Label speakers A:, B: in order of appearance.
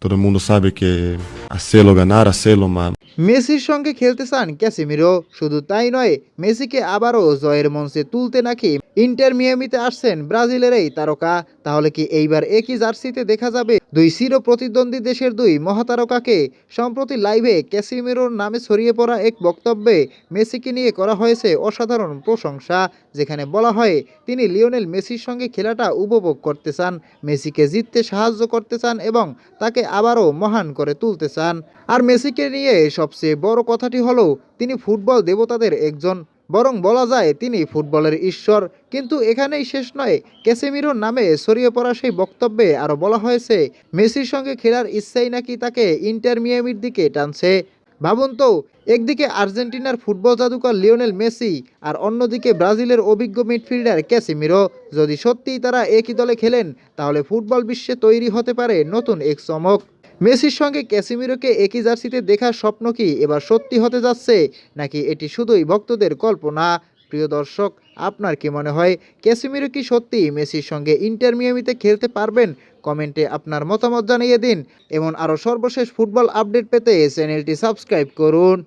A: Todo mundo sabe que hacerlo ganar, hacerlo más.
B: মেসির সঙ্গে খেলতে চান ক্যাসেমিরো, শুধু তাই নয়, মেসিকে আবারও জয়ের মঞ্চে তুলতে নাকি ইন্টার মিয়ামিতে আসছেন ব্রাজিলের এই তারকা। তাহলে কি এইবার একই জার্সিতে দেখা যাবে দুই চির প্রতিদ্বন্দ্বী দেশের দুই মহাতারকাকে? সম্প্রতি লাইভে ক্যাসিমিরোর নামে ছড়িয়ে পড়া এক বক্তব্যে মেসিকে নিয়ে করা হয়েছে অসাধারণ প্রশংসা, যেখানে বলা হয় তিনি লিওনেল মেসির সঙ্গে খেলাটা উপভোগ করতে চান, মেসিকে জিততে সাহায্য করতে চান এবং তাকে আবারও মহান করে তুলতে চান। আর মেসিকে নিয়ে সবচেয়ে বড় কথাটি হলো তিনি ফুটবল দেবতাদের একজন, বরং বলা যায় তিনি ফুটবলের ঈশ্বর। কিন্তু এখানেই শেষ নয়, ক্যাসেমিরোর নামে ছড়িয়ে পড়া সেই বক্তব্যে আরও বলা হয়েছে মেসির সঙ্গে খেলার ইচ্ছাই নাকি তাকে ইন্টার মিয়ামির দিকে টানছে। ভাবুন তো, একদিকে আর্জেন্টিনার ফুটবল জাদুকর লিওনেল মেসি আর অন্যদিকে ব্রাজিলের অভিজ্ঞ মিডফিল্ডার ক্যাসেমিরো। যদি সত্যিই তারা একই দলে খেলেন তাহলে ফুটবল বিশ্বে তৈরি হতে পারে নতুন এক চমক। মেসির সঙ্গে ক্যাসেমিরোকে একই জার্সিতে দেখার স্বপ্ন কি এবার সত্যি হতে যাচ্ছে, নাকি এটি শুধুই ভক্তদের কল্পনা? প্রিয় দর্শক, আপনার কি মনে হয় ক্যাসেমিরো কি সত্যি মেসির সঙ্গে ইন্টার মিয়ামিতে খেলতে পারবেন? কমেন্টে আপনার মতামত জানিয়ে দিন। এমন আরও সর্বশেষ ফুটবল আপডেট পেতে চ্যানেলটি সাবস্ক্রাইব করুন।